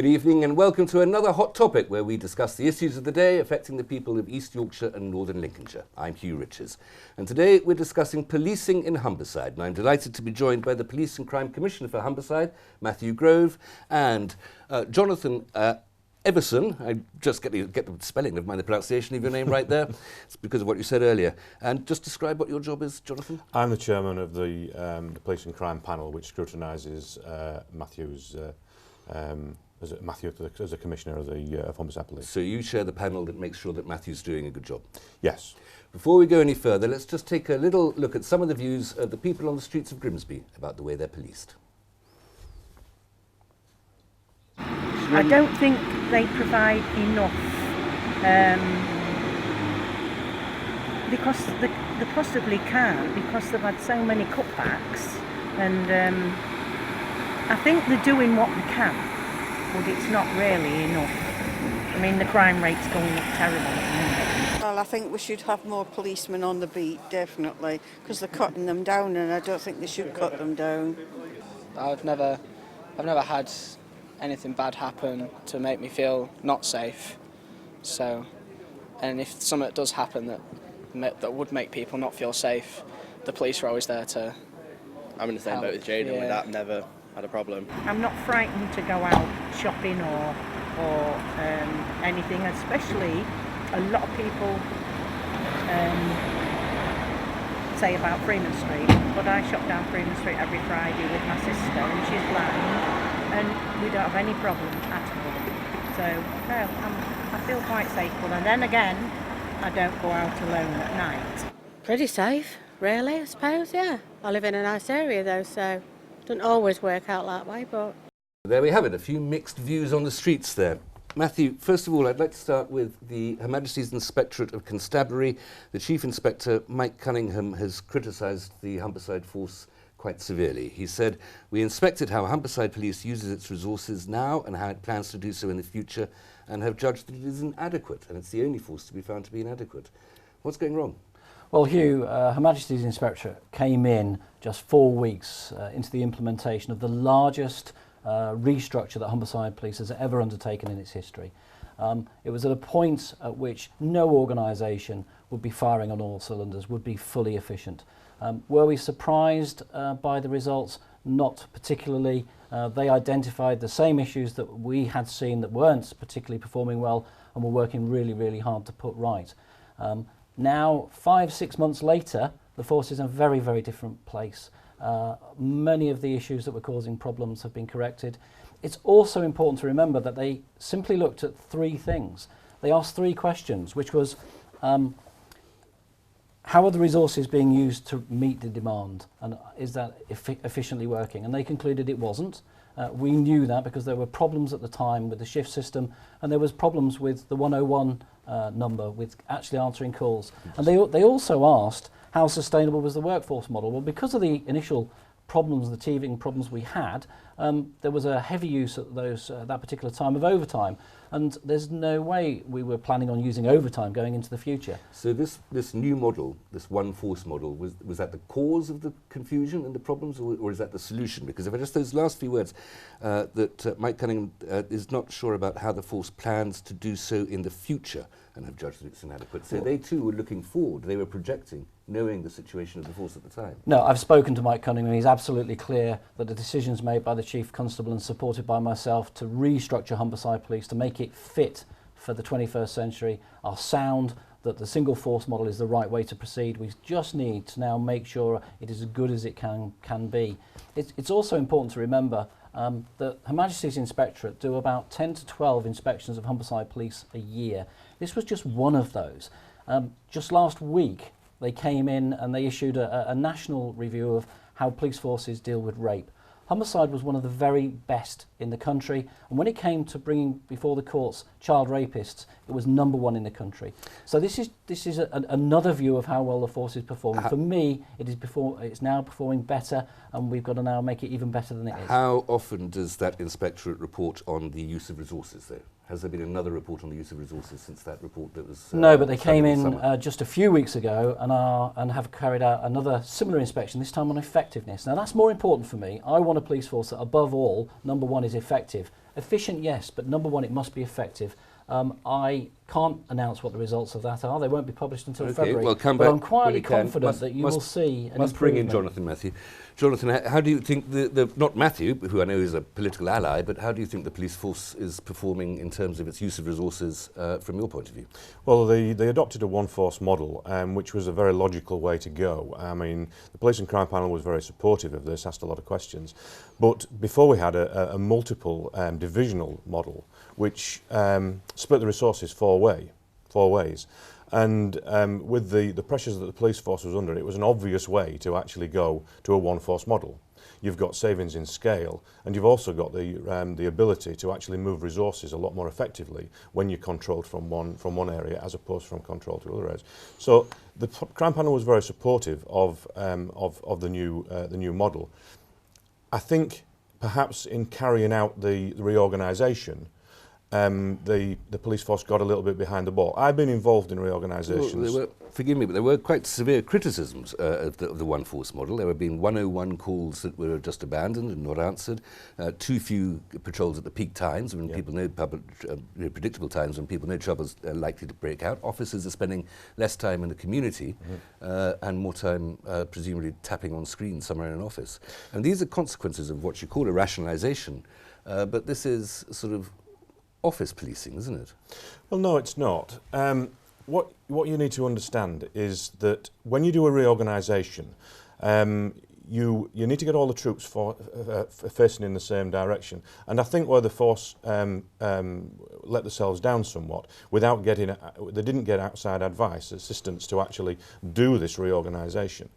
Good evening and welcome to another Hot Topic where we discuss the issues of the day affecting the people of East Yorkshire and Northern Lincolnshire. I'm Hugh Riches and today we're discussing policing in Humberside, and I'm delighted to be joined by the Police and Crime Commissioner for Humberside, Matthew Grove, and Jonathan Everson. I just get the spelling of the pronunciation of your name right there. It's because of what you said earlier. And just describe what your job is, Jonathan. I'm the chairman of the Police and Crime Panel, which scrutinises Matthew's Matthew as a commissioner of the Humberside Police. So you chair the panel that makes sure that Matthew's doing a good job. Yes. Before we go any further, let's just take a little look at some of the views of the people on the streets of Grimsby about the way they're policed. I don't think they provide enough because they possibly can't, because they've had so many cutbacks, and I think they're doing what they can, but it's not really enough. I mean, the crime rate's going up terribly at the minute. Well, I think we should have more policemen on the beat, definitely, because they're cutting them down, and I don't think they should cut them down. I've never had anything bad happen to make me feel not safe. So, and if something does happen that would make people not feel safe, the police are always there to I'm in the same boat with Jade, and with that, never had a problem. I'm not frightened to go out shopping or anything, especially a lot of people say about Freeman Street, but I shop down Freeman Street every Friday with my sister, and she's blind, and we don't have any problem at all. So no, I feel quite safe, but then again, I don't go out alone at night. Pretty safe, really, I suppose, yeah. I live in a nice area though, so it doesn't always work out that way, but... There we have it, a few mixed views on the streets there. Matthew, first of all, I'd like to start with Her Majesty's Inspectorate of Constabulary. The Chief Inspector, Mike Cunningham, has criticised the Humberside force quite severely. He said, "We inspected how Humberside Police uses its resources now and how it plans to do so in the future, and have judged that it is inadequate, and it's the only force to be found to be inadequate." What's going wrong? Well, Hugh, Her Majesty's Inspectorate came in just 4 weeks into the implementation of the largest restructure that Humberside Police has ever undertaken in its history. It was at a point at which no organisation would be firing on all cylinders, would be fully efficient. Were we surprised by the results? Not particularly. They identified the same issues that we had seen that weren't particularly performing well and were working really, really hard to put right. Now, 5-6 months later, the force is in a very, very different place. Many of the issues that were causing problems have been corrected. It's also important to remember that they simply looked at 3 things. They asked 3 questions, which was, how are the resources being used to meet the demand, and is that efficiently working? And they concluded it wasn't. We knew that because there were problems at the time with the shift system, and there was problems with the 101 number with actually answering calls. And they also asked how sustainable was the workforce model. Well, because of the initial problems, the teething problems we had, there was a heavy use at that particular time of overtime, and there's no way we were planning on using overtime going into the future. So this new model, this one force model, was that the cause of the confusion and the problems, or is that the solution? Because if I just those last few words, that Mike Cunningham is not sure about how the force plans to do so in the future and have judged that it's inadequate. So they too were looking forward, they were projecting, knowing the situation of the force at the time. No, I've spoken to Mike Cunningham. He's absolutely clear that the decisions made by the Chief Constable and supported by myself to restructure Humberside Police to make it fit for the 21st century are sound, that the single force model is the right way to proceed. We just need to now make sure it is as good as it can be. It's also important to remember that Her Majesty's Inspectorate do about 10 to 12 inspections of Humberside Police a year. This was just one of those. Just last week, they came in and they issued a national review of how police forces deal with rape. Humberside was one of the very best in the country, and when it came to bringing before the courts child rapists, it was #1 in the country. So this is another view of how well the force is performing. For me, it's now performing better, and we've got to now make it even better than it is. How often does that inspectorate report on the use of resources, though? Has there been another report on the use of resources since that report that was... No, but they came in just a few weeks ago and have carried out another similar inspection, this time on effectiveness. Now, that's more important for me. I want a police force that, above all, #1 is effective. efficient, yes, but number one, it must be effective. I can't announce what the results of that are. They won't be published until February. Well, come but back I'm quietly when you can. confident that you will see an must bring in improvement. Jonathan Matthew. Jonathan, how do you think not Matthew, who I know is a political ally, but how do you think the police force is performing in terms of its use of resources from your point of view? Well, they adopted a one-force model, which was a very logical way to go. I mean, the Police and Crime Panel was very supportive of this, asked a lot of questions. But before we had a multiple divisional model, which split the resources four ways. And with the pressures that the police force was under, it was an obvious way to actually go to a one-force model. You've got savings in scale, and you've also got the ability to actually move resources a lot more effectively when you're controlled from one area as opposed from control to other areas. So the Crime Panel was very supportive of the new model. I think perhaps in carrying out the reorganisation, the police force got a little bit behind the ball. I've been involved in reorganisations. Well, forgive me, but there were quite severe criticisms of the one-force model. There have been 101 calls that were just abandoned and not answered, too few patrols at the peak times when people know predictable times when people know trouble's likely to break out. Officers are spending less time in the community and more time presumably tapping on screens somewhere in an office. And these are consequences of what you call a rationalisation, but this is sort of office policing, isn't it? Well, no, it's not. What you need to understand is that when you do a reorganisation, you need to get all the troops facing in the same direction. And I think where the force let themselves down somewhat, without they didn't get outside advice, assistance to actually do this reorganisation.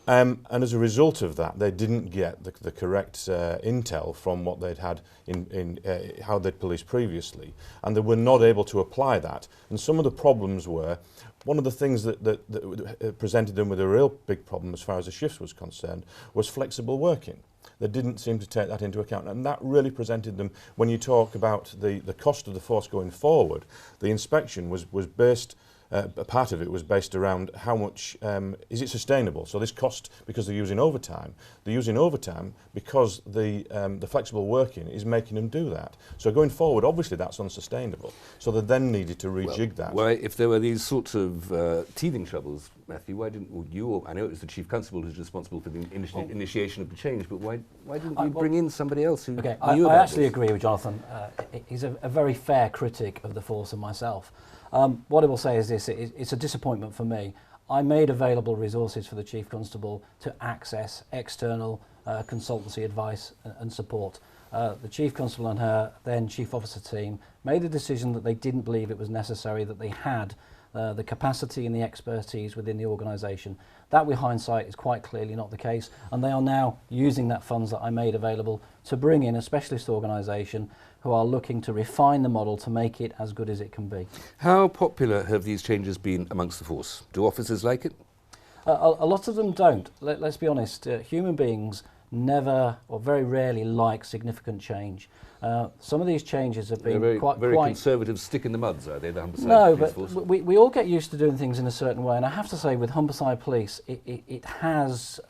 And as a result of that, they didn't get the correct intel from what they'd had in how they'd policed previously, and they were not able to apply that. And some of the problems were, one of the things that presented them with a real big problem as far as the shifts was concerned was flexible working. They didn't seem to take that into account, and that really presented them, when you talk about the cost of the force going forward, the inspection was based, a part of it was based around how much is it sustainable. So this cost, because they're using overtime because the flexible working is making them do that. So going forward, obviously that's unsustainable. So they then needed to rejig that. Why, if there were these sorts of teething troubles, Matthew, why didn't you, or I know it was the Chief Constable who's responsible for the initiation of the change, but why didn't you bring in somebody else who knew about I this? actually agree with Jonathan. He's a very fair critic of the force and myself. What I will say is this, it's a disappointment for me. I made available resources for the Chief Constable to access external consultancy advice and support. The Chief Constable and her then Chief Officer team made a decision that they didn't believe it was necessary, that they had the capacity and the expertise within the organisation. That, with hindsight, is quite clearly not the case, and they are now using that funds that I made available to bring in a specialist organisation who are looking to refine the model to make it as good as it can be. How popular have these changes been amongst the force? Do officers like it? A lot of them don't. Let's be honest. Human beings never or very rarely like significant change. Some of these changes have been very quite conservative, stick in the muds, are they, the Humberside No, Police but Force? we all get used to doing things in a certain way, and I have to say with Humberside Police, it has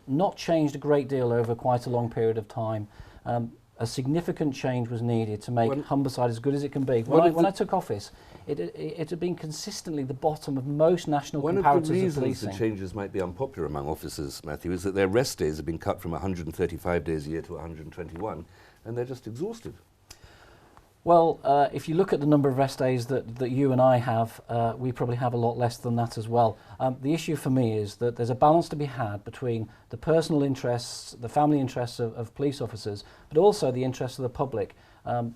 not changed a great deal over quite a long period of time. A significant change was needed to make Humberside as good as it can be. When I took office, it had been consistently the bottom of most national comparators of policing. One of the reasons the changes might be unpopular among officers, Matthew, is that their rest days have been cut from 135 days a year to 121, and they're just exhausted. Well, if you look at the number of rest days that you and I have, we probably have a lot less than that as well. The issue for me is that there's a balance to be had between the personal interests, the family interests of police officers, but also the interests of the public.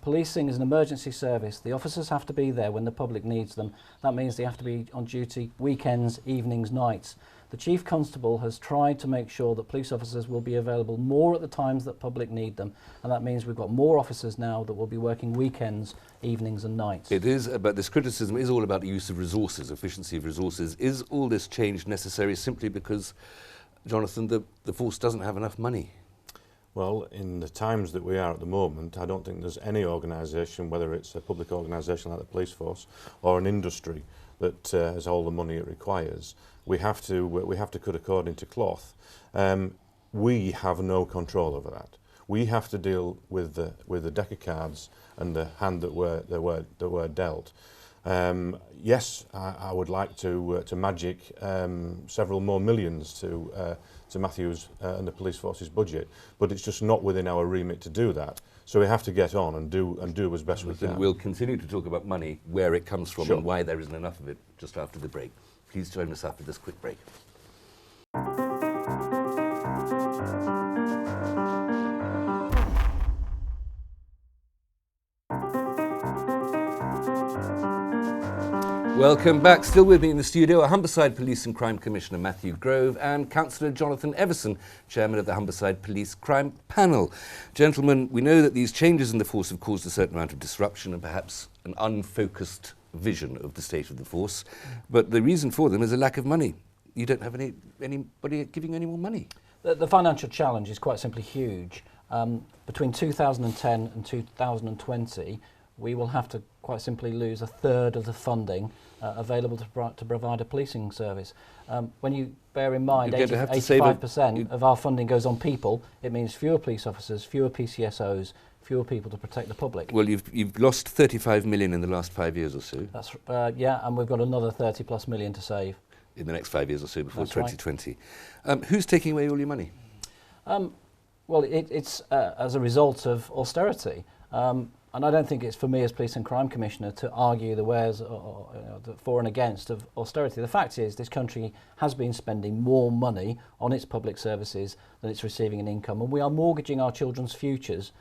Policing is an emergency service. The officers have to be there when the public needs them. That means they have to be on duty weekends, evenings, nights. The Chief Constable has tried to make sure that police officers will be available more at the times that public need them, and that means we've got more officers now that will be working weekends, evenings and nights. It is, but this criticism is all about the use of resources, efficiency of resources. Is all this change necessary simply because, Jonathan, the force doesn't have enough money? Well, in the times that we are at the moment, I don't think there's any organisation, whether it's a public organisation like the police force or an industry, that has all the money it requires. We have to cut according to cloth. We have no control over that. We have to deal with the deck of cards and the hand that were dealt. Yes, I would like to magic several more millions to Matthews and the police force's budget, but it's just not within our remit to do that. So we have to get on and do as best we can. We'll continue to talk about money, where it comes from, Sure. and why there isn't enough of it just after the break. Please join us after this quick break. Welcome back. Still with me in the studio are Humberside Police and Crime Commissioner Matthew Grove and Councillor Jonathan Everson, Chairman of the Humberside Police Crime Panel. Gentlemen, we know that these changes in the force have caused a certain amount of disruption and perhaps an unfocused vision of the state of the force, but the reason for them is a lack of money. You don't have anybody giving you any more money. The financial challenge is quite simply huge. Between 2010 and 2020, we will have to quite simply lose a third of the funding available to provide a policing service. When you bear in mind 85% of our funding goes on people, it means fewer police officers, fewer PCSOs, fewer people to protect the public. Well, you've lost 35 million in the last 5 years or so. That's yeah, and we've got another 30 plus million to save in the next 5 years or so before That's 2020. Right. Who's taking away all your money? Well, it's as a result of austerity. And I don't think it's for me as Police and Crime Commissioner to argue the wares the for and against of austerity. The fact is this country has been spending more money on its public services than it's receiving in income, and we are mortgaging our children's futures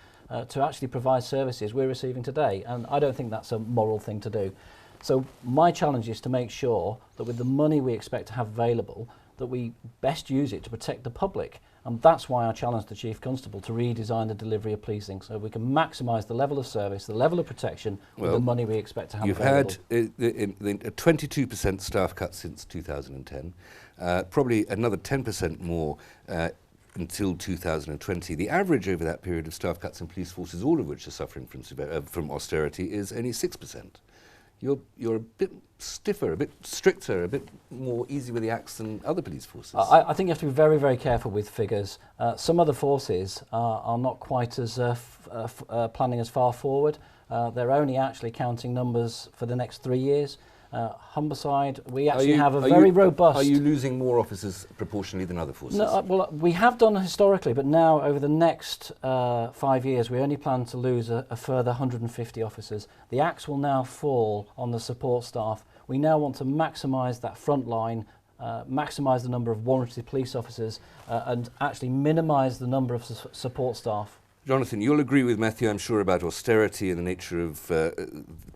to actually provide services we're receiving today, and I don't think that's a moral thing to do. So my challenge is to make sure that with the money we expect to have available, that we best use it to protect the public. And that's why I challenged the Chief Constable to redesign the delivery of policing so we can maximise the level of service, the level of protection with the money we expect to have available. You've had a 22% staff cut since 2010, probably another 10% more until 2020. The average over that period of staff cuts in police forces, all of which are suffering from austerity, is only 6%. You're a bit stiffer, a bit stricter, a bit more easy with the axe than other police forces. I think you have to be very, very careful with figures. Some other forces are not quite as planning as far forward. They're only actually counting numbers for the next 3 years. Humberside, we actually have a very robust... Are you losing more officers proportionally than other forces? No, well, we have done historically, but now over the next 5 years, we only plan to lose a further 150 officers. The axe will now fall on the support staff. We now want to maximise that front line, maximise the number of warranted police officers, and actually minimise the number of support staff. Jonathan, you'll agree with Matthew, I'm sure, about austerity and the nature of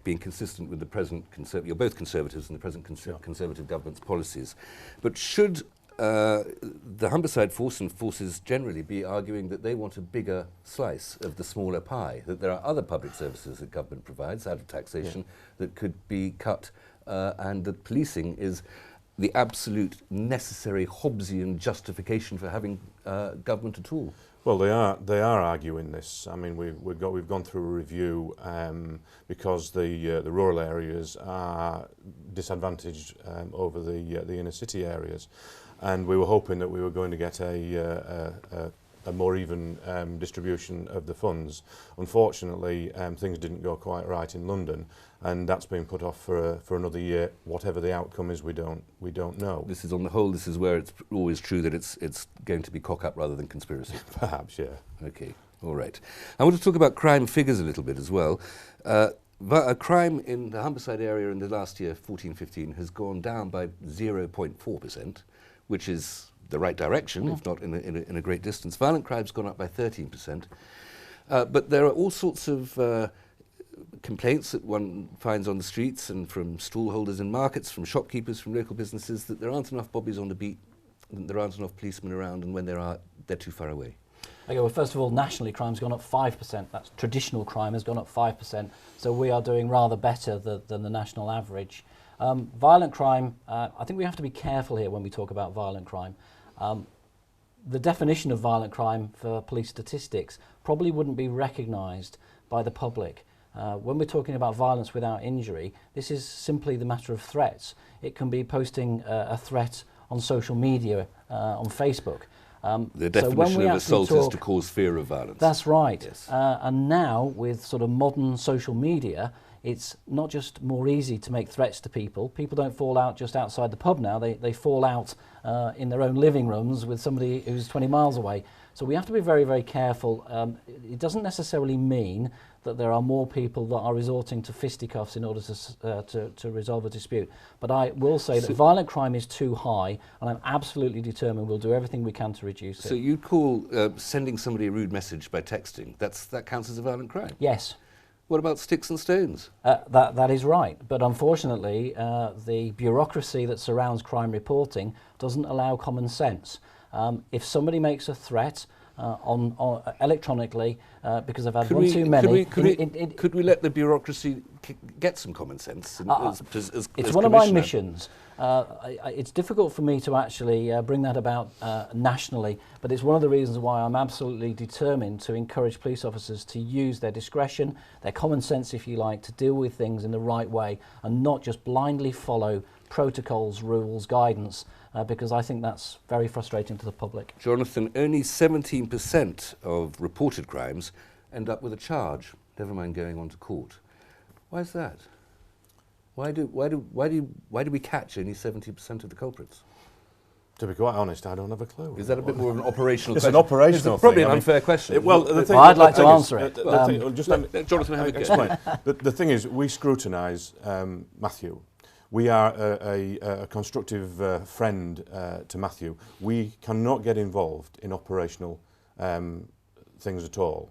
being consistent with the present you're both Conservatives and the present Conservative government's policies. But should the Humberside force and forces generally be arguing that they want a bigger slice of the smaller pie, that there are other public services that government provides out of taxation that could be cut, and that policing is the absolute necessary Hobbesian justification for having government at all? Well, they are arguing this. I mean, we've gone through a review because the rural areas are disadvantaged over the inner city areas, and we were hoping that we were going to get a more even distribution of the funds. Unfortunately, things didn't go quite right in London, and that's been put off for another year. Whatever the outcome is, we don't know. This is, on the whole, this is where it's always true that it's going to be cock-up rather than conspiracy. Perhaps, yeah. Okay, all right. I want to talk about crime figures a little bit as well. Crime in the Humberside area in the last year, 14-15, has gone down by 0.4%, which is the right direction, if not in a great distance. Violent crime's gone up by 13%. But there are all sorts of complaints that one finds on the streets and from stallholders in markets, from shopkeepers, from local businesses, that there aren't enough bobbies on the beat, that there aren't enough policemen around, and when there are, they're too far away. Okay, well, first of all, nationally, crime's gone up 5%. That's traditional crime has gone up 5%. So we are doing rather better than the national average. Violent crime, I think we have to be careful here when we talk about violent crime. The definition of violent crime for police statistics probably wouldn't be recognised by the public. When we're talking about violence without injury, this is simply the matter of threats. It can be posting a threat on social media, on Facebook. The so when definition we of actually assault is talk- to cause fear of violence. That's right. Yes. And now, with sort of modern social media, it's not just more easy to make threats to people. People don't fall out just outside the pub now. They fall out in their own living rooms with somebody who's 20 miles away. So we have to be very, very careful. It doesn't necessarily mean that there are more people that are resorting to fisticuffs in order to resolve a dispute. But I will say that violent crime is too high, and I'm absolutely determined we'll do everything we can to reduce So it. you'd call sending somebody a rude message by texting, that counts as a violent crime? Yes. What about sticks and stones? That is right, but unfortunately the bureaucracy that surrounds crime reporting doesn't allow common sense. If somebody makes a threat on electronically because they've had one too many... Could we let the bureaucracy get some common sense? It's one of my missions. It's difficult for me to actually bring that about nationally, but it's one of the reasons why I'm absolutely determined to encourage police officers to use their discretion, their common sense, if you like, to deal with things in the right way and not just blindly follow protocols, rules, guidance, because I think that's very frustrating to the public. Jonathan, only 17% of reported crimes end up with a charge, never mind going on to court. Why is that? Why do we catch only 70% of the culprits? To be quite honest, I don't have a clue. Is that a bit more of an operational It's question? an operational It's probably thing. an unfair question. I'd like to answer it. Let Jonathan have a go. Explain. The thing is, we scrutinise Matthew. We are a constructive friend to Matthew. We cannot get involved in operational things at all.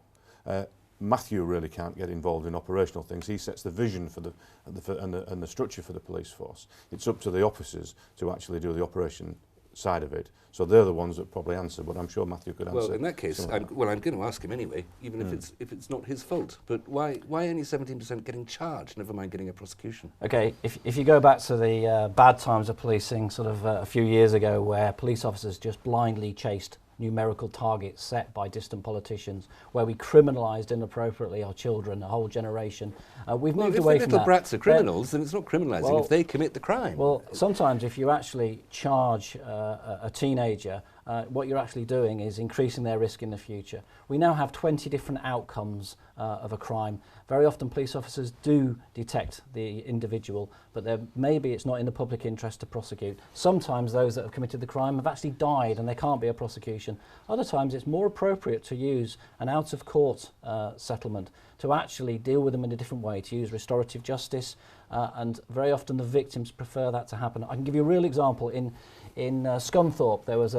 Matthew really can't get involved in operational things. He sets the vision for and the structure for the police force. It's up to the officers to actually do the operation side of it. So they're the ones that probably answer, but I'm sure Matthew could answer. Well, in that case, I'm going to ask him anyway, even if it's not his fault. But why only 17% getting charged, never mind getting a prosecution? Okay, if you go back to the bad times of policing, sort of a few years ago, where police officers just blindly chased numerical targets set by distant politicians, where we criminalised inappropriately our children, a whole generation. We've moved away from that. If the little brats are criminals, then it's not criminalising if they commit the crime. Well, sometimes if you actually charge a teenager, what you're actually doing is increasing their risk in the future. We now have 20 different outcomes of a crime. Very often police officers do detect the individual, but maybe it's not in the public interest to prosecute. Sometimes those that have committed the crime have actually died and there can't be a prosecution. Other times it's more appropriate to use an out-of-court settlement to actually deal with them in a different way, to use restorative justice, and very often the victims prefer that to happen. I can give you a real example. In Scunthorpe, there was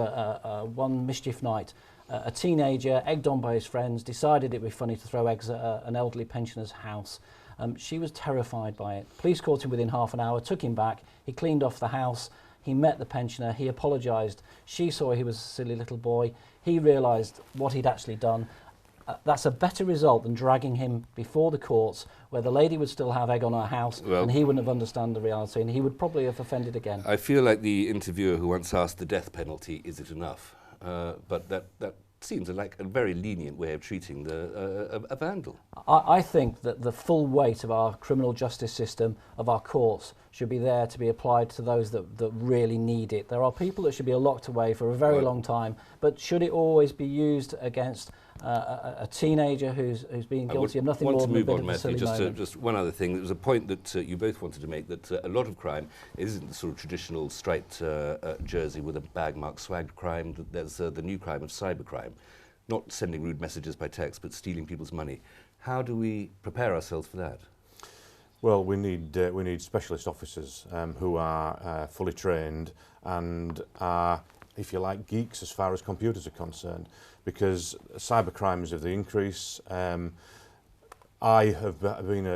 one mischief night. A teenager, egged on by his friends, decided it would be funny to throw eggs at an elderly pensioner's house. She was terrified by it. Police caught him within half an hour, took him back. He cleaned off the house. He met the pensioner. He apologised. She saw he was a silly little boy. He realised what he'd actually done. That's a better result than dragging him before the courts, where the lady would still have egg on her house, and he wouldn't have understood the reality, and he would probably have offended again. I feel like the interviewer who once asked the death penalty, is it enough? But that seems like a very lenient way of treating a vandal. I think that the full weight of our criminal justice system, of our courts, should be there to be applied to those that really need it. There are people that should be locked away for a very long time, but should it always be used against a teenager who's being guilty of nothing more than a bit of a silly moment? Just one other thing. There was a point that you both wanted to make, that a lot of crime isn't the sort of traditional striped jersey with a bag marked swag crime. There's the new crime of cybercrime. Not sending rude messages by text, but stealing people's money. How do we prepare ourselves for that? Well, we need specialist officers who are fully trained and are, if you like, geeks as far as computers are concerned, because cybercrime is of the increase. I have been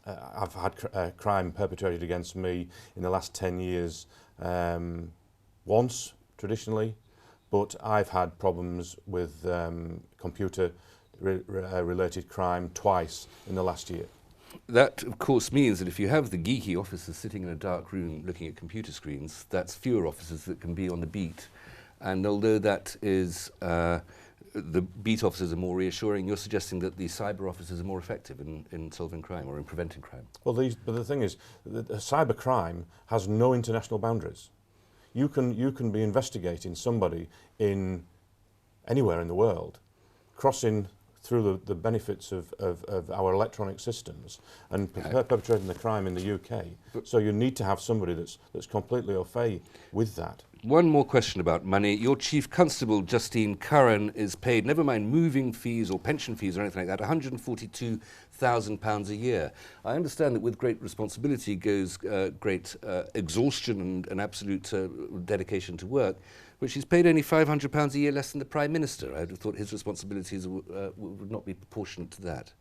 I've had crime perpetrated against me in the last 10 years once, traditionally, but I've had problems with computer related crime twice in the last year. That, of course, means that if you have the geeky officers sitting in a dark room looking at computer screens, that's fewer officers that can be on the beat. And although that is, the beat officers are more reassuring, you're suggesting that the cyber officers are more effective in solving crime or in preventing crime. Well, but the thing is, cyber crime has no international boundaries. you can be investigating somebody in anywhere in the world, crossing through the benefits of our electronic systems and perpetrating the crime in the UK. So you need to have somebody that's completely au fait with that. One more question about money. Your Chief Constable, Justine Curran, is paid, never mind moving fees or pension fees or anything like that, £142,000 a year. I understand that with great responsibility goes great exhaustion and absolute dedication to work, but she's paid only £500 a year less than the Prime Minister. I would have thought his responsibilities would not be proportionate to that.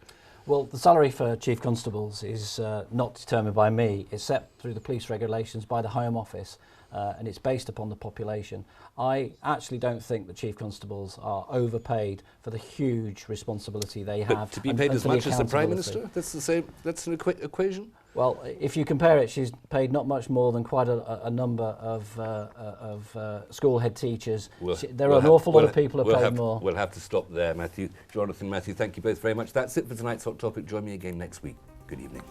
Well, the salary for Chief Constables is not determined by me. It's set through the police regulations by the Home Office, and it's based upon the population. I actually don't think the Chief Constables are overpaid for the huge responsibility they have. But to be paid as for the much as the Prime accountability. Minister? That's the same. That's an equation? Well, if you compare it, she's paid not much more than quite a number of school head teachers. There are an awful lot of people who are paid more. We'll have to stop there, Matthew. Jonathan, Matthew, thank you both very much. That's it for tonight's Hot Topic. Join me again next week. Good evening.